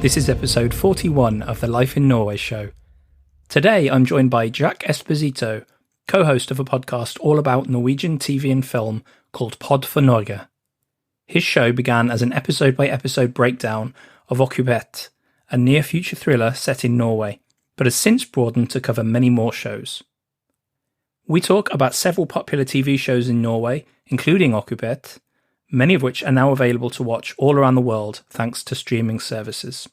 This is episode 41 of the Life in Norway show. Today I'm joined by Jack Esposito, co-host of a podcast all about Norwegian TV and film called Pod for Norge. His show began as an episode-by-episode breakdown of Okkupert, a near-future thriller set in Norway, but has since broadened to cover many more shows. We talk about several popular TV shows in Norway, including Okkupert, many of which are now available to watch all around the world thanks to streaming services.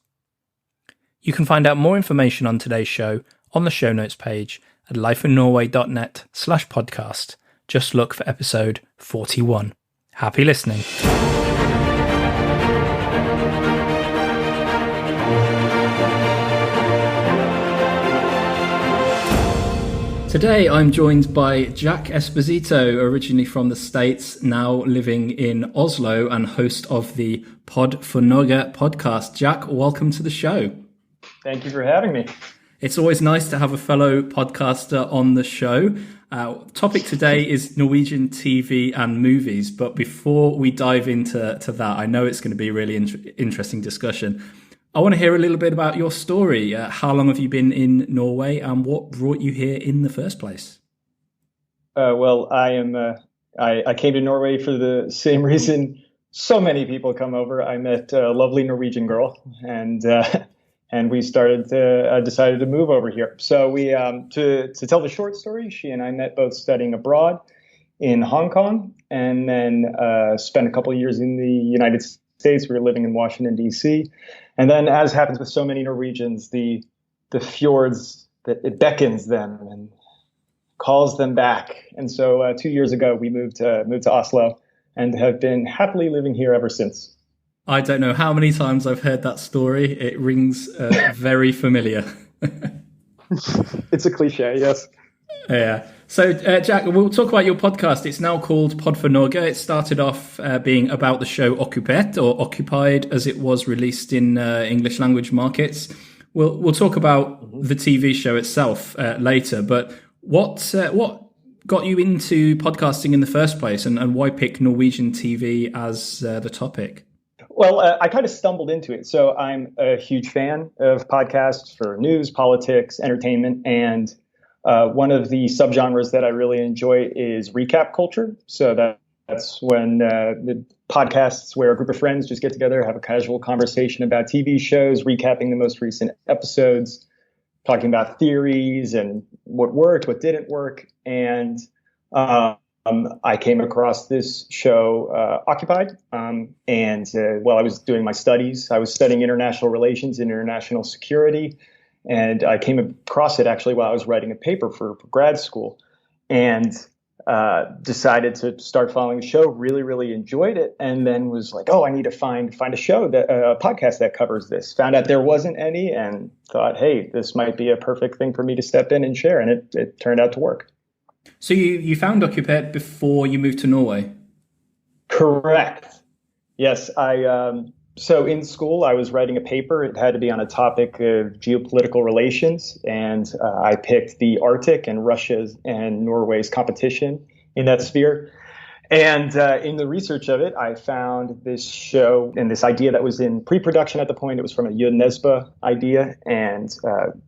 You can find out more information on today's show on the show notes page at lifeinnorway.net/podcast. Just look for episode 41. Happy listening. Today I'm joined by Jack Esposito, originally from the States, now living in Oslo and host of the Pod for Norge podcast. Jack, welcome to the show. Thank you for having me. It's always nice to have a fellow podcaster on the show. Topic today is Norwegian TV and movies, but before we dive into that, I know it's going to be a really interesting discussion. I want to hear a little bit about your story. How long have you been in Norway and what brought you here in the first place? Well, I came to Norway for the same reason so many people come over. I met a lovely Norwegian girl and we decided to move over here. So we, to tell the short story, she and I met both studying abroad in Hong Kong and then spent a couple of years in the United States. We were living in Washington, D.C. And then, as happens with so many Norwegians, the fjords, it beckons them and calls them back. And so 2 years ago, we moved to Oslo and have been happily living here ever since. I don't know how many times I've heard that story. It rings very familiar. It's a cliche, yes. Yeah. So, Jack, we'll talk about your podcast. It's now called Pod for Norge. It started off being about the show Okkupert, or Occupied, as it was released in English language markets. We'll talk about the TV show itself later. But what got you into podcasting in the first place, and why pick Norwegian TV as the topic? Well, I kind of stumbled into it. So I'm a huge fan of podcasts for news, politics, entertainment, and one of the subgenres that I really enjoy is recap culture. So that's when the podcasts where a group of friends just get together, have a casual conversation about TV shows, recapping the most recent episodes, talking about theories and what worked, what didn't work. And I came across this show, Occupied, and while I was doing my studies, I was studying international relations and international security. And I came across it actually while I was writing a paper for grad school, and decided to start following the show. Really, really enjoyed it, and then was like, "Oh, I need to find a show a podcast that covers this." Found out there wasn't any, and thought, "Hey, this might be a perfect thing for me to step in and share." And it turned out to work. So you found Okkupert before you moved to Norway? Correct. Yes, So in school, I was writing a paper. It had to be on a topic of geopolitical relations, and I picked the Arctic and Russia's and Norway's competition in that sphere. And in the research of it, I found this show and this idea that was in pre-production at the point. It was from a Jørn Nesbø idea, and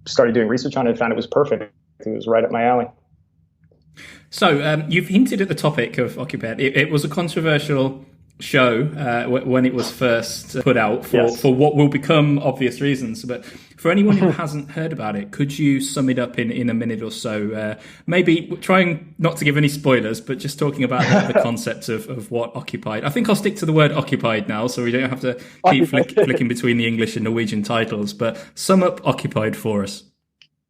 started doing research on it and found it was perfect. It was right up my alley. So you've hinted at the topic of Okkupert. It was a controversial show when it was first put out for what will become obvious reasons. But for anyone who hasn't heard about it, could you sum it up in a minute or so? Maybe trying not to give any spoilers, but just talking about the concept of what Occupied. I think I'll stick to the word Occupied now, so we don't have to keep flicking between the English and Norwegian titles. But sum up Occupied for us.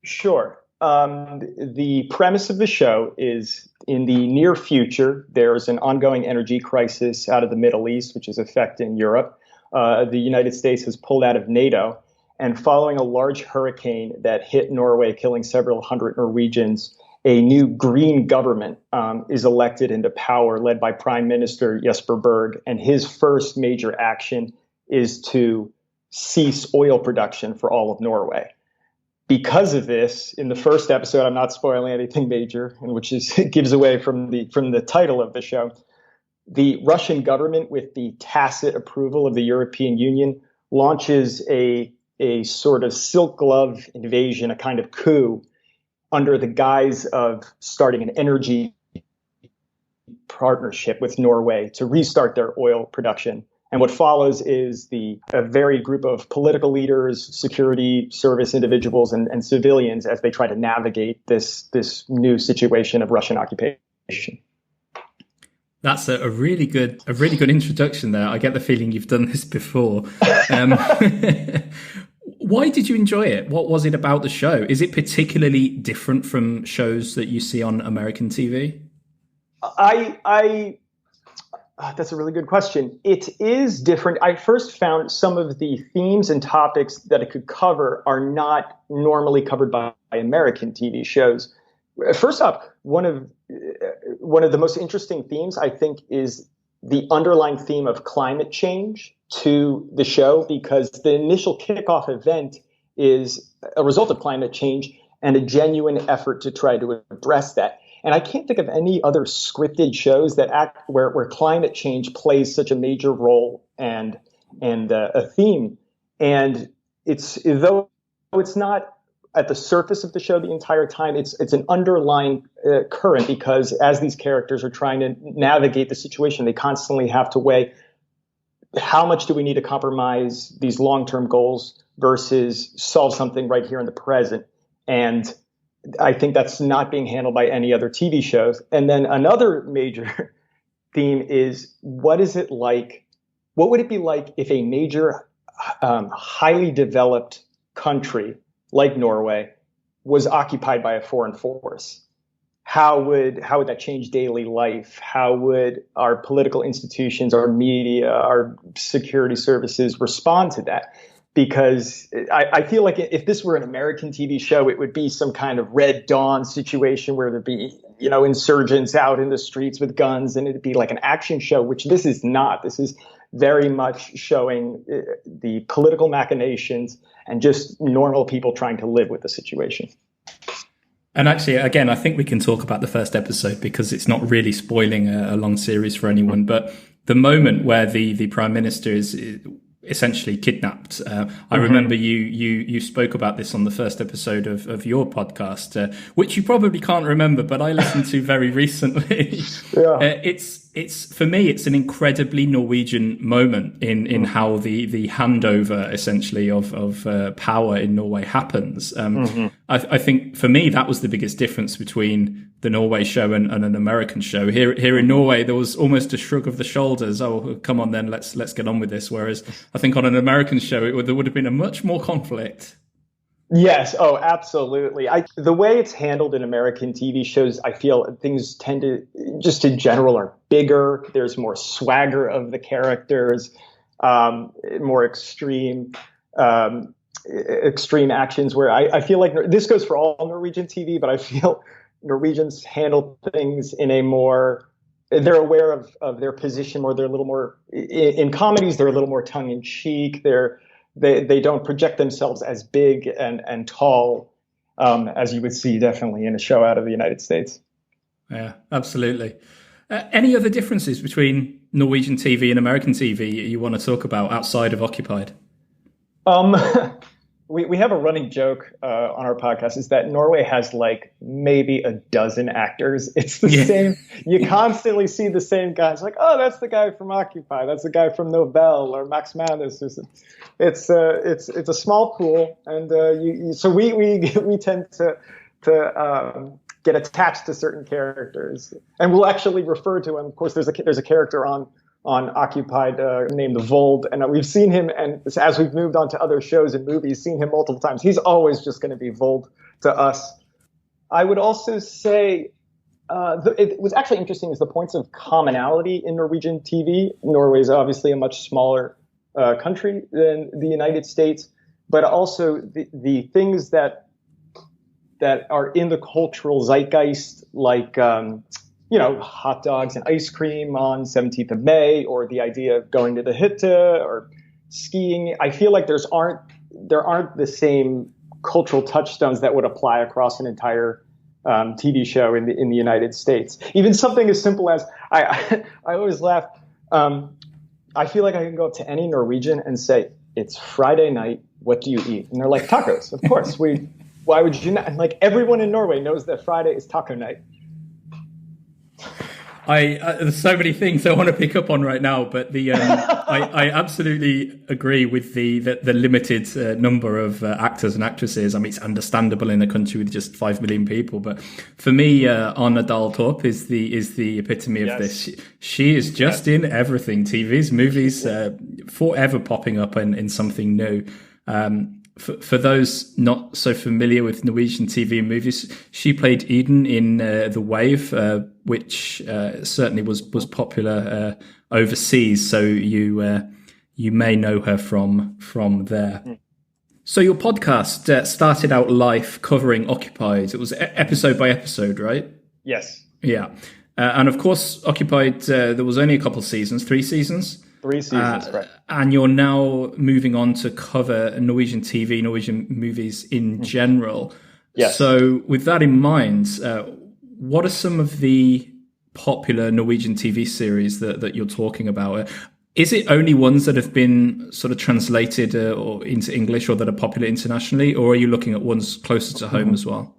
Sure. The premise of the show is, in the near future, there's an ongoing energy crisis out of the Middle East, which is affecting Europe. The United States has pulled out of NATO, and following a large hurricane that hit Norway, killing several hundred Norwegians, a new green government is elected into power, led by Prime Minister Jesper Berg, and his first major action is to cease oil production for all of Norway. Because of this, in the first episode, I'm not spoiling anything major, and which is gives away from the title of the show. The Russian government, with the tacit approval of the European Union, launches a a sort of silk glove invasion, a kind of coup, under the guise of starting an energy partnership with Norway to restart their oil production. And what follows is a varied group of political leaders, security service individuals, and civilians as they try to navigate this new situation of Russian occupation. That's a really good introduction there. I get the feeling you've done this before. Why did you enjoy it? What was it about the show? Is it particularly different from shows that you see on American TV? That's a really good question. It is different. I first found some of the themes and topics that it could cover are not normally covered by American TV shows. First up, one of the most interesting themes, I think, is the underlying theme of climate change to the show, because the initial kickoff event is a result of climate change and a genuine effort to try to address that. And I can't think of any other scripted shows that act where climate change plays such a major role and a theme. And though it's not at the surface of the show the entire time, it's an underlying current, because as these characters are trying to navigate the situation, they constantly have to weigh how much do we need to compromise these long-term goals versus solve something right here in the present. And I think that's not being handled by any other TV shows. And then another major theme is, what is it like? What would it be like if a major, highly developed country like Norway was occupied by a foreign force? How would that change daily life? How would our political institutions, our media, our security services respond to that? Because I feel like if this were an American TV show, it would be some kind of Red Dawn situation where there'd be, insurgents out in the streets with guns, and it'd be like an action show, which this is not. This is very much showing the political machinations and just normal people trying to live with the situation. And actually, again, I think we can talk about the first episode because it's not really spoiling a long series for anyone. But the moment where the Prime Minister is essentially kidnapped. I remember you spoke about this on the first episode of your podcast, which you probably can't remember, but I listened to very recently. Yeah. It's for me, it's an incredibly Norwegian moment in how the handover essentially of power in Norway happens. I think for me, that was the biggest difference between the Norway show and an American show. Here in Norway, there was almost a shrug of the shoulders. Oh, come on then, let's get on with this. Whereas I think on an American show, there would have been a much more conflict. Yes. Oh, absolutely. The way it's handled in American TV shows, I feel things tend to just in general are bigger. There's more swagger of the characters, more extreme actions where I feel like this goes for all Norwegian TV, but I feel Norwegians handle things in a more, they're aware of their position more. They're a little more in comedies. They're a little more tongue in cheek. They don't project themselves as big and tall as you would see definitely in a show out of the United States. Yeah, absolutely. Any other differences between Norwegian TV and American TV you want to talk about outside of Okkupert? We have a running joke on our podcast is that Norway has like maybe a dozen actors. It's the same. You constantly see the same guys. Like, oh, that's the guy from Occupy. That's the guy from Nobel or Max Manus. It's a small pool, and so we tend to get attached to certain characters, and we'll actually refer to him. Of course, there's a character on Occupied named Vold, and we've seen him, and as we've moved on to other shows and movies, seen him multiple times. He's always just going to be Vold to us. I would also say it was actually interesting is the points of commonality in Norwegian TV. Norway is obviously a much smaller country than the United States, but also the things that are in the cultural zeitgeist, like hot dogs and ice cream on 17th of May, or the idea of going to the hytte or skiing. I feel like there aren't the same cultural touchstones that would apply across an entire TV show in the United States. Even something as simple as I always laugh. I feel like I can go up to any Norwegian and say, it's Friday night. What do you eat? And they're like, tacos. Of course. Why would you not? And like everyone in Norway knows that Friday is taco night. There's so many things I want to pick up on right now, but I absolutely agree with the limited number of actors and actresses. I mean, it's understandable in a country with just 5 million people, but for me, Anna Daltorp is the epitome of this. She is just in everything: TVs, movies, forever popping up in something new. For those not so familiar with Norwegian TV and movies, she played Eden in The Wave, which certainly was popular overseas. So you may know her from there. So your podcast started out live covering Occupied. It was episode by episode, right? Yes. Yeah. And of course, Occupied, there was only a couple of seasons, 3 seasons. 3 seasons, right. And you're now moving on to cover Norwegian TV, Norwegian movies in general. Yes. So with that in mind, what are some of the popular Norwegian TV series that you're talking about? Is it only ones that have been sort of translated or into English or that are popular internationally, or are you looking at ones closer to home as well?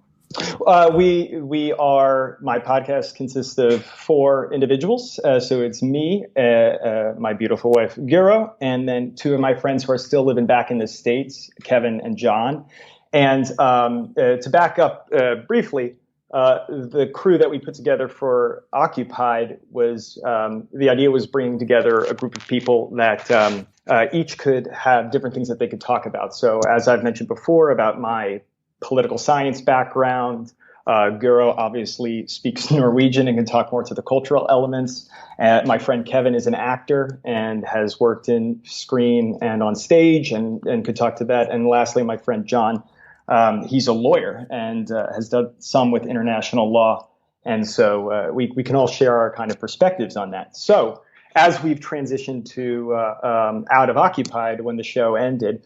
My podcast consists of 4 individuals. So it's me, my beautiful wife, Guro, and then 2 of my friends who are still living back in the States, Kevin and John. And to back up briefly, the crew that we put together for Occupied was, the idea was bringing together a group of people that each could have different things that they could talk about. So as I've mentioned before about my political science background, Guro obviously speaks Norwegian and can talk more to the cultural elements. My friend Kevin is an actor and has worked in screen and on stage and could talk to that. And lastly, my friend John, he's a lawyer and has done some with international law. And so we can all share our kind of perspectives on that. So as we've transitioned to out of Occupied when the show ended,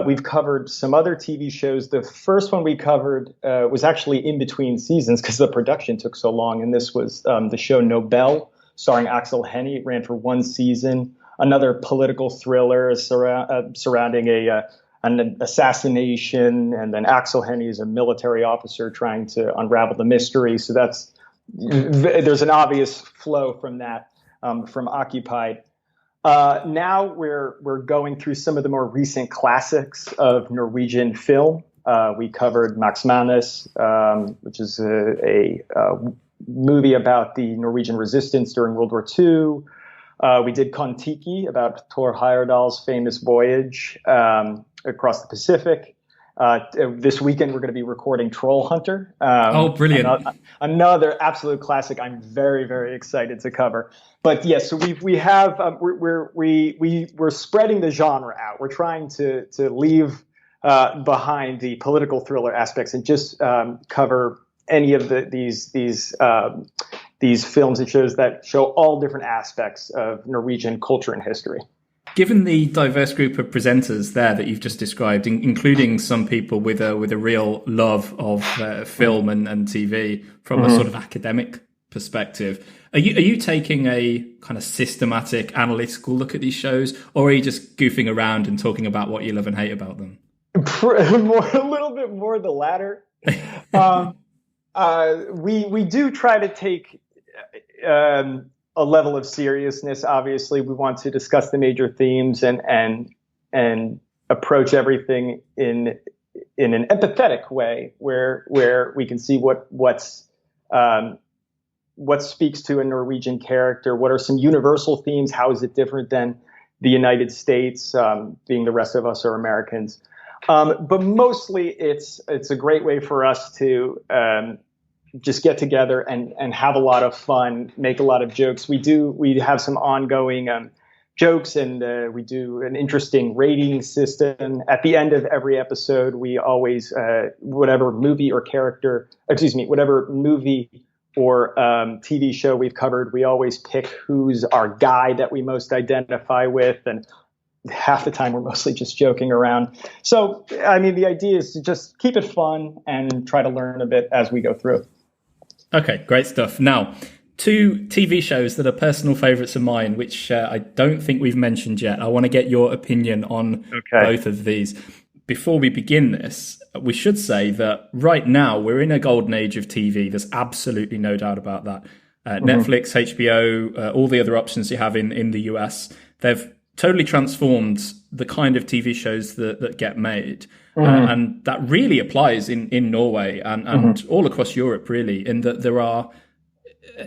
we've covered some other TV shows. The first one we covered was actually in between seasons because the production took so long. And this was the show Nobel, starring Axel Hennie. It ran for 1 season. Another political thriller surrounding an assassination. And then Axel Hennie is a military officer trying to unravel the mystery. So there's an obvious flow from that. From Occupied. Now we're going through some of the more recent classics of Norwegian film. We covered Max Manus, which is a movie about the Norwegian resistance during World War II. We did Kon-Tiki about Thor Heyerdahl's famous voyage across the Pacific. This weekend, we're going to be recording Troll Hunter. Brilliant. Another absolute classic I'm very, very excited to cover. But yes, so we're spreading the genre out. We're trying to leave behind the political thriller aspects and just cover any of these films and shows that show all different aspects of Norwegian culture and history. Given the diverse group of presenters there that you've just described, including some people with a real love of film and TV from a sort of academic perspective, are you taking a kind of systematic, analytical look at these shows, or are you just goofing around and talking about what you love and hate about them? A little bit more the latter. We do try to take a level of seriousness. Obviously, we want to discuss the major themes and approach everything in an empathetic way, where we can see what speaks to a Norwegian character. What are some universal themes? How is it different than the United States, being the rest of us are Americans? But mostly, it's a great way for us to just get together and have a lot of fun, make a lot of jokes. We have some ongoing jokes, and we do an interesting rating system. At the end of every episode, we always, whatever movie or TV show we've covered, we always pick who's our guy that we most identify with. And half the time we're mostly just joking around. So, I mean, the idea is to just keep it fun and try to learn a bit as we go through. Okay, great stuff. Now, two TV shows that are personal favourites of mine, which I don't think we've mentioned yet. I want to get your opinion on both of these. Before we begin this, we should say that right now we're in a golden age of TV. There's absolutely no doubt about that. Netflix, HBO, all the other options you have in the US, they've totally transformed the kind of TV shows that get made. And that really applies in Norway and all across Europe, really, in that there are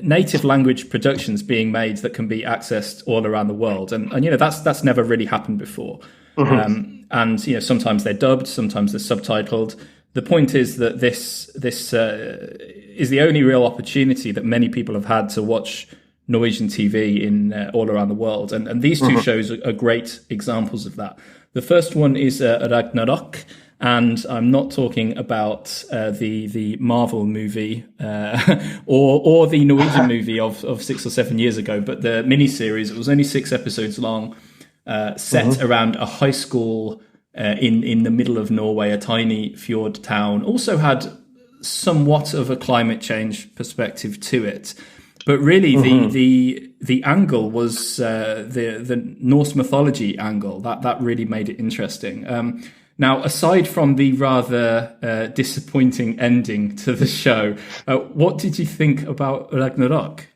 native language productions being made that can be accessed all around the world. And that's never really happened before. And sometimes they're dubbed, sometimes they're subtitled. The point is that this is the only real opportunity that many people have had to watch Norwegian TV in all around the world. And these two shows are great examples of that. The first one is Ragnarok, and I'm not talking about the Marvel movie or the Norwegian movie of 6 or 7 years ago, but the miniseries. It was only 6 episodes long, set around a high school in the middle of Norway, a tiny fjord town. Also had somewhat of a climate change perspective to it. But really, the angle was the Norse mythology angle. That really made it interesting. Now, aside from the rather disappointing ending to the show, what did you think about Ragnarok?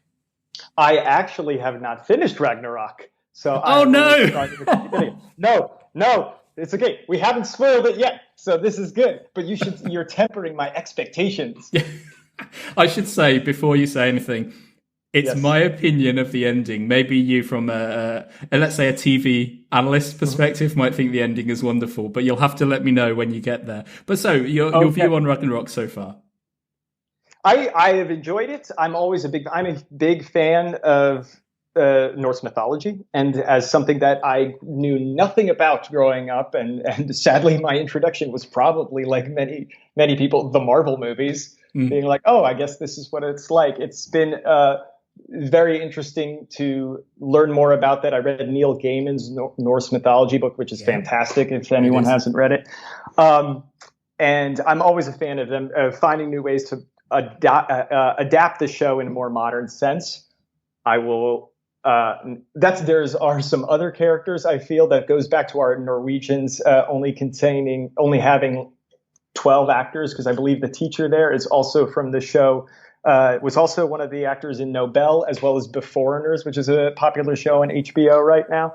I actually have not finished Ragnarok. So No, it's okay. We haven't spoiled it yet, so this is good. But you're tempering my expectations. I should say, before you say anything, it's my opinion of the ending. Maybe you, from let's say a TV analyst perspective, might think the ending is wonderful, but you'll have to let me know when you get there. But so, your view on Ragnarok so far? I have enjoyed it. I'm a big fan of Norse mythology, and as something that I knew nothing about growing up, and sadly my introduction was probably, like many people, the Marvel movies, being like, oh, I guess this is what it's like. It's been very interesting to learn more about that. I read Neil Gaiman's Norse mythology book, which is fantastic if anyone hasn't read it. And I'm always a fan of them, finding new ways to adapt the show in a more modern sense. I will. Are some other characters I feel that goes back to our Norwegians only having 12 actors, because I believe the teacher there is also from the show. Was also one of the actors in Nobel, as well as Beforeigners, which is a popular show on HBO right now.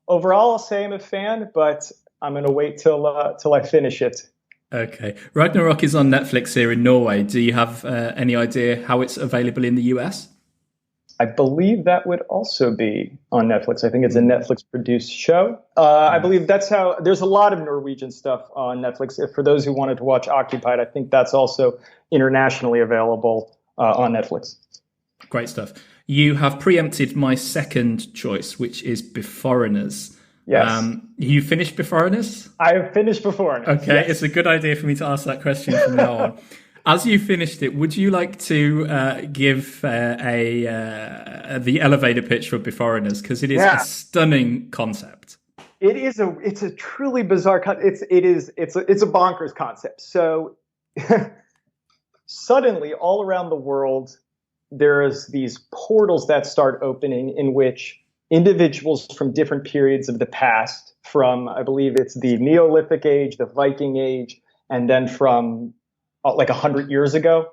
Overall, I'll say I'm a fan, but I'm going to wait till I finish it. Okay. Ragnarok is on Netflix here in Norway. Do you have any idea how it's available in the US? I believe that would also be on Netflix. I think it's a Netflix-produced show. I believe that's how. There's a lot of Norwegian stuff on Netflix. For those who wanted to watch Okkupert, I think that's also internationally available on Netflix. Great stuff. You have preempted my second choice, which is Beforeigners. Yes. You finished Beforeigners? I have finised Beforeigners. Okay, yes. It's a good idea for me to ask that question from now on. As you finished it, would you like to give the elevator pitch for Beforeigners? Because it is a stunning concept. It's a truly bizarre concept. It's a bonkers concept. So suddenly, all around the world, there's these portals that start opening in which individuals from different periods of the past, from I believe it's the Neolithic age, the Viking age, and then from like 100 years ago,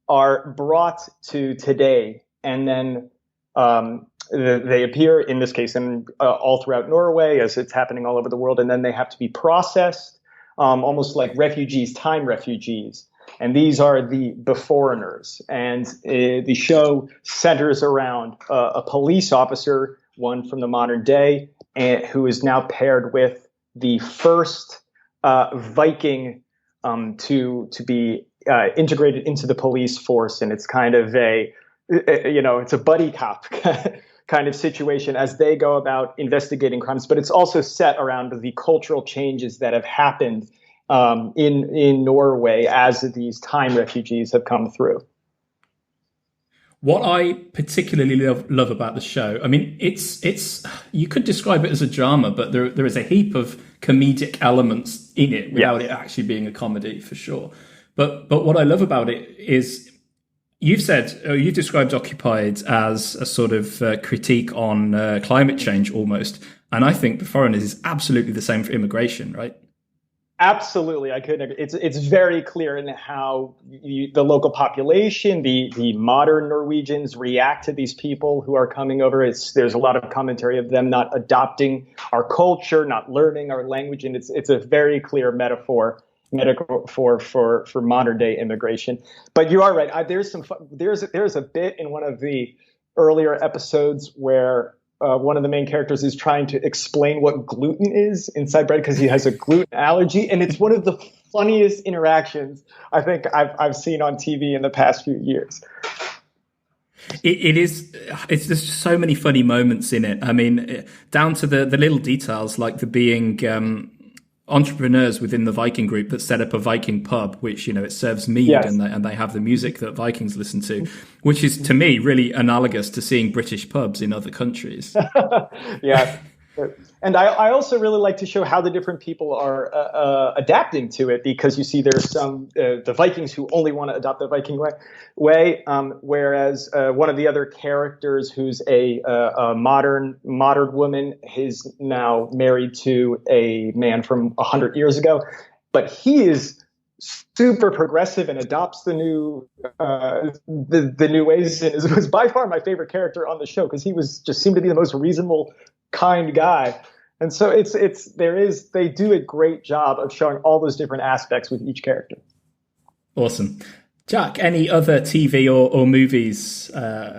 are brought to today, and then they appear, in this case, all throughout Norway, as it's happening all over the world, and then they have to be processed, almost like refugees, time refugees. And these are the Beforeigners. And the show centers around a police officer, one from the modern day, who is now paired with the first Viking to be integrated into the police force. And it's kind of it's a buddy cop kind of situation as they go about investigating crimes. But it's also set around the cultural changes that have happened in Norway as these time refugees have come through. What I particularly love about the show, I mean, it's you could describe it as a drama, but there is a heap of comedic elements in it without it actually being a comedy, for sure. But what I love about it is You've described Occupied as a sort of critique on climate change almost. And I think The Foreigners is absolutely the same for immigration, right? Absolutely, I couldn't agree. It's very clear in how the local population, the modern Norwegians react to these people who are coming over. There's a lot of commentary of them not adopting our culture, not learning our language, and it's a very clear metaphor for modern day immigration. But you are right. There's a bit in one of the earlier episodes where one of the main characters is trying to explain what gluten is inside bread because he has a gluten allergy, and it's one of the funniest interactions I think I've seen on TV in the past few years. It is. It's just so many funny moments in it. I mean, down to the little details, like the being entrepreneurs within the Viking group that set up a Viking pub, which, it serves mead, yes. and they have the music that Vikings listen to, which is to me really analogous to seeing British pubs in other countries. Yeah. And I also really like to show how the different people are adapting to it, because you see there's some the Vikings who only want to adopt the Viking way, whereas one of the other characters who's a modern woman is now married to a man from 100 years ago, but he is super progressive and adopts the new the new ways, and was by far my favorite character on the show because he seemed to be the most reasonable, kind guy. And so they do a great job of showing all those different aspects with each character. Awesome. Jack, any other TV or movies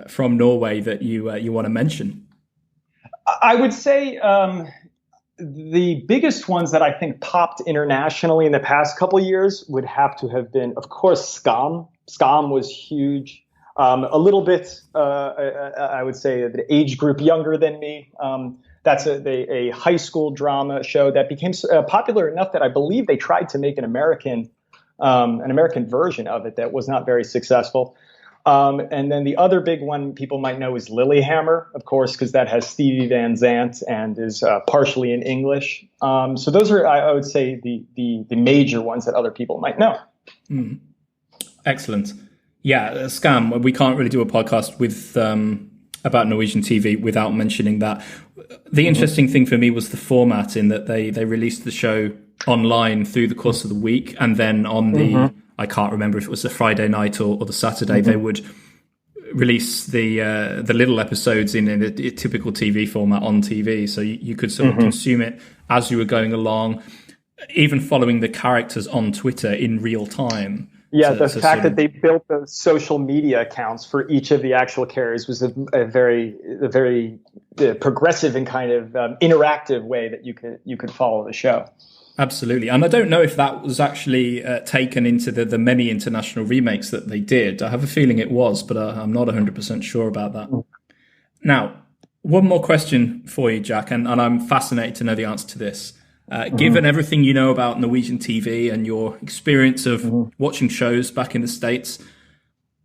from Norway that you want to mention? I would say the biggest ones that I think popped internationally in the past couple of years would have to have been, of course, Skam. Skam was huge. A little bit, I would say, the age group younger than me. That's a high school drama show that became popular enough that I believe they tried to make an American version of it that was not very successful. And then the other big one people might know is Lilyhammer, of course, because that has Stevie Van Zandt and is partially in English. So those are, I would say, the major ones that other people might know. Mm. Excellent. Yeah, Skam. We can't really do a podcast with about Norwegian TV without mentioning that. The interesting thing for me was the format, in that they released the show online through the course of the week, and then on the I can't remember if it was the Friday night or the Saturday, they would release the little episodes in a typical TV format on TV, so you could sort of consume it as you were going along, even following the characters on Twitter in real time. Yeah, the fact that they built those social media accounts for each of the actual characters was a very progressive and kind of interactive way that you could follow the show. Absolutely. And I don't know if that was actually taken into the many international remakes that they did. I have a feeling it was, but I'm not 100% sure about that. Now, one more question for you, Jack, and I'm fascinated to know the answer to this. Given everything you know about Norwegian TV and your experience of watching shows back in the States,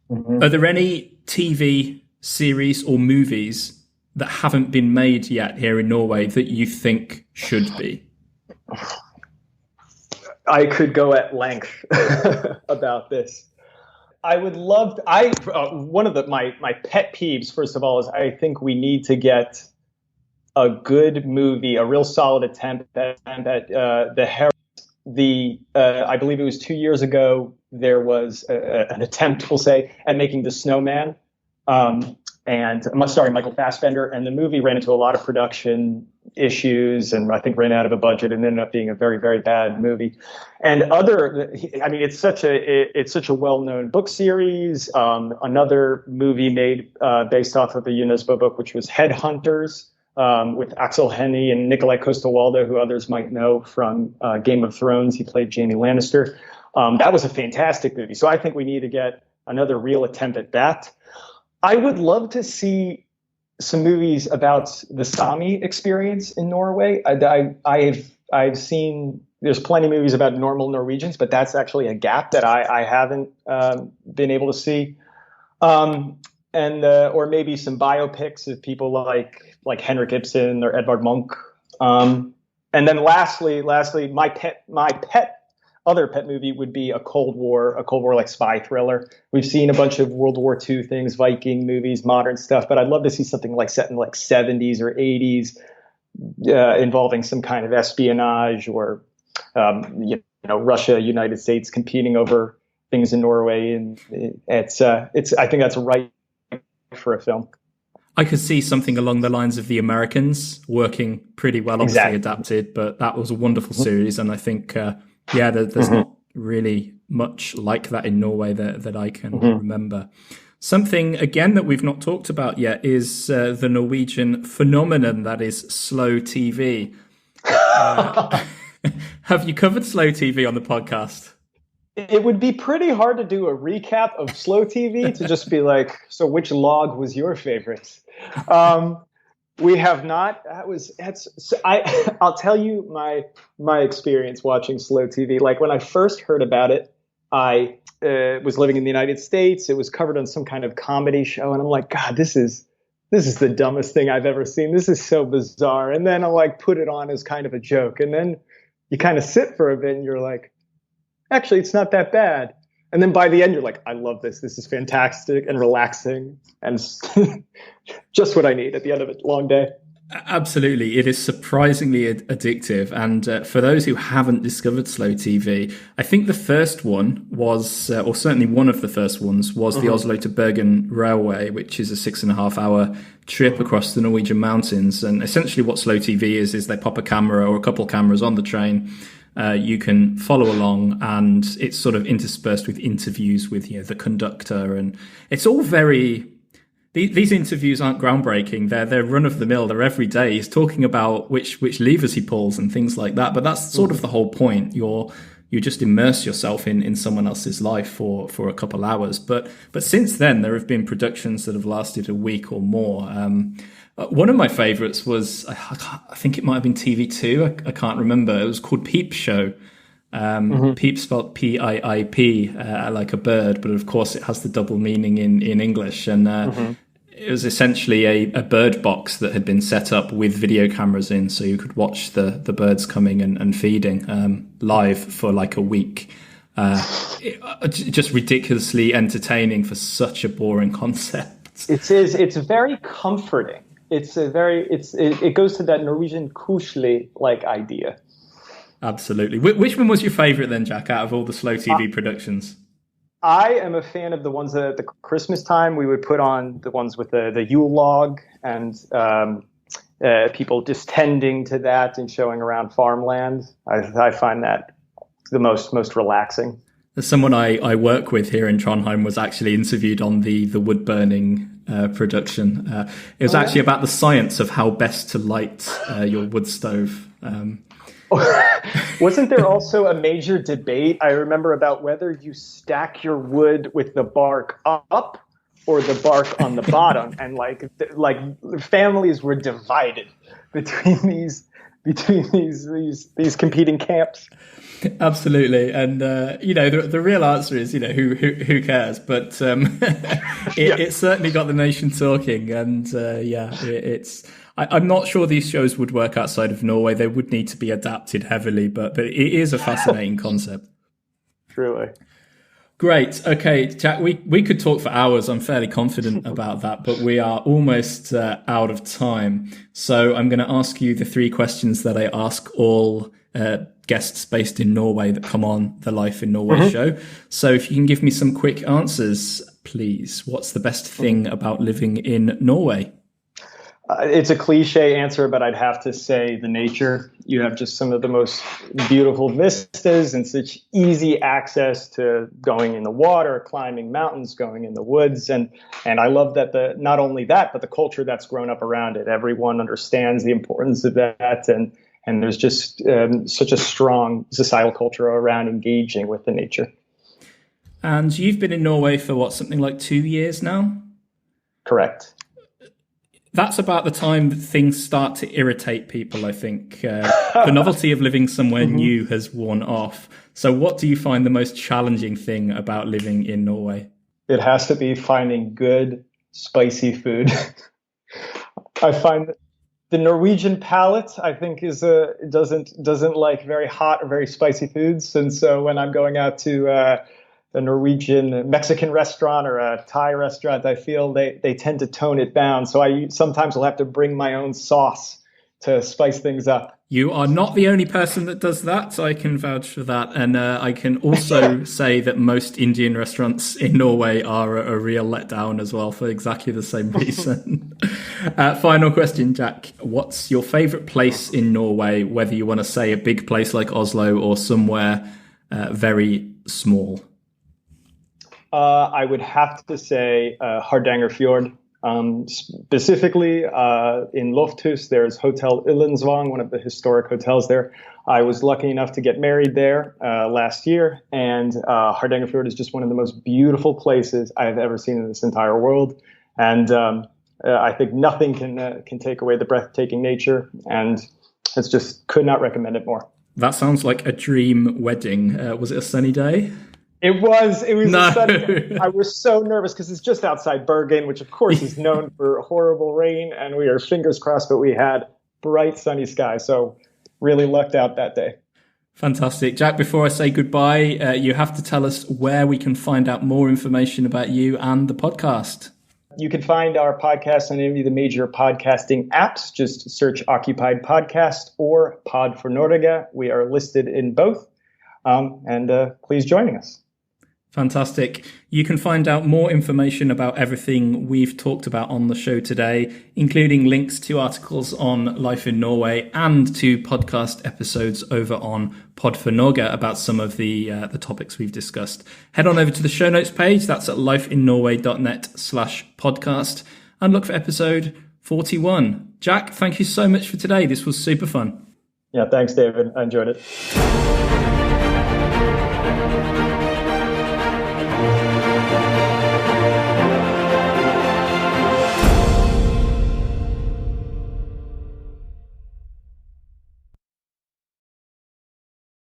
are there any TV series or movies that haven't been made yet here in Norway that you think should be? I could go at length about this. I would love to, one of my pet peeves, first of all, is I think we need to get a good movie, a real solid attempt at the Herald. I believe it was 2 years ago, there was an attempt, we'll say, at making The Snowman, and starring Michael Fassbender, and the movie ran into a lot of production issues and I think ran out of a budget and ended up being a very, very bad movie. And it's such a well-known book series. Another movie made based off of the UNESCO book, which was Headhunters, with Axel Hennie and Nikolai Coster-Waldau, who others might know from Game of Thrones. He played Jaime Lannister. That was a fantastic movie. So I think we need to get another real attempt at that. I would love to see some movies about the Sami experience in Norway. I've seen, there's plenty of movies about normal Norwegians, but that's actually a gap that I haven't been able to see. Or maybe some biopics of people like Henrik Ibsen or Edvard Munch. And then lastly, my pet other pet movie would be a Cold War like spy thriller. We've seen a bunch of World War II things, Viking movies, modern stuff, but I'd love to see something like set in like 70s or 80s, involving some kind of espionage or Russia, United States competing over things in Norway, and it's I think that's right for a film. I could see something along the lines of The Americans working pretty well, obviously Exactly. adapted, but that was a wonderful series. And I think, there's not really much like that in Norway that I can remember. Something, again, that we've not talked about yet is the Norwegian phenomenon that is slow TV. Have you covered slow TV on the podcast? It would be pretty hard to do a recap of slow TV to just be like, so which log was your favorite? We have not. I'll tell you my experience watching slow TV. Like when I first heard about it, I was living in the United States. It was covered on some kind of comedy show, and I'm like, God, this is the dumbest thing I've ever seen. This is so bizarre. And then I'll like put it on as kind of a joke, and then you kind of sit for a bit, and you're like, actually, it's not that bad. And then by the end, you're like, I love this. This is fantastic and relaxing and just what I need at the end of a long day. Absolutely. It is surprisingly addictive. And for those who haven't discovered slow TV, I think the first one was, or certainly one of the first ones, was the Oslo to Bergen Railway, which is a 6.5-hour trip across the Norwegian mountains. And essentially what slow TV is they pop a camera or a couple cameras on the train. You can follow along, and it's sort of interspersed with interviews with the conductor, and it's all very. These interviews aren't groundbreaking. They're run of the mill. They're every day. He's talking about which levers he pulls and things like that. But that's sort of the whole point. You just immerse yourself in someone else's life for a couple hours. But since then, there have been productions that have lasted a week or more. One of my favorites was, I think it might have been TV2. I can't remember. It was called Peep Show. Peep spelled P-I-I-P, like a bird, but of course it has the double meaning in English. And it was essentially a bird box that had been set up with video cameras in, so you could watch the birds coming and feeding live for like a week. Just ridiculously entertaining for such a boring concept. It's very comforting. It goes to that Norwegian kusli like idea. Absolutely. Which one was your favorite then, Jack, out of all the slow TV productions? I am a fan of the ones that at the Christmas time we would put on, the ones with the Yule log and people just tending to that and showing around farmland. I find that the most relaxing. Someone I work with here in Trondheim was actually interviewed on the wood burning production. It was actually about the science of how best to light your wood stove. Wasn't there also a major debate, I remember, about whether you stack your wood with the bark up or the bark on the bottom? And like families were divided between these competing camps. Absolutely, and the real answer is who cares, but it certainly got the nation talking, and it's. I'm not sure these shows would work outside of Norway. They would need to be adapted heavily, but it is a fascinating concept. Truly. Great. Okay, Jack, we could talk for hours. I'm fairly confident about that, but we are almost out of time. So I'm going to ask you the 3 questions that I ask all guests based in Norway that come on the Life in Norway show. So if you can give me some quick answers, please. What's the best thing about living in Norway? It's a cliche answer, but I'd have to say the nature. You have just some of the most beautiful vistas and such easy access to going in the water, climbing mountains, going in the woods. And I love that not only that, but the culture that's grown up around it. Everyone understands the importance of that. And there's just such a strong societal culture around engaging with the nature. And you've been in Norway for something like 2 years now? Correct. That's about the time that things start to irritate people, I think. The novelty of living somewhere new has worn off. So what do you find the most challenging thing about living in Norway? It has to be finding good, spicy food. I find The Norwegian palate, I think, doesn't like very hot or very spicy foods, and so when I'm going out to a Norwegian Mexican restaurant or a Thai restaurant, I feel they tend to tone it down. So I sometimes will have to bring my own sauce to spice things up. You are not the only person that does that, so I can vouch for that. And I can also say that most Indian restaurants in Norway are a real letdown as well for exactly the same reason. Final question, Jack. What's your favourite place in Norway, whether you want to say a big place like Oslo or somewhere very small? I would have to say Hardangerfjord. Specifically in Lofthus, there's Hotel Ullensvang, one of the historic hotels there. I was lucky enough to get married there last year, and Hardangerfjord is just one of the most beautiful places I have ever seen in this entire world. And I think nothing can take away the breathtaking nature, and it's just could not recommend it more. That sounds like a dream wedding. Was it a sunny day? It was no. A sunny day. I was so nervous because it's just outside Bergen, which of course is known for horrible rain, and we are fingers crossed, but we had bright sunny skies. So really lucked out that day. Fantastic. Jack, before I say goodbye, you have to tell us where we can find out more information about you and the podcast. You can find our podcast on any of the major podcasting apps. Just search Occupied Podcast or Pod for Norge. We are listed in both. And please join us. Fantastic. You can find out more information about everything we've talked about on the show today, including links to articles on life in Norway and to podcast episodes over on Pod for Norge about some of the topics we've discussed. Head on over to the show notes page. That's at lifeinnorway.net/podcast and look for episode 41. Jack, thank you so much for today. This was super fun. Yeah, thanks, David. I enjoyed it.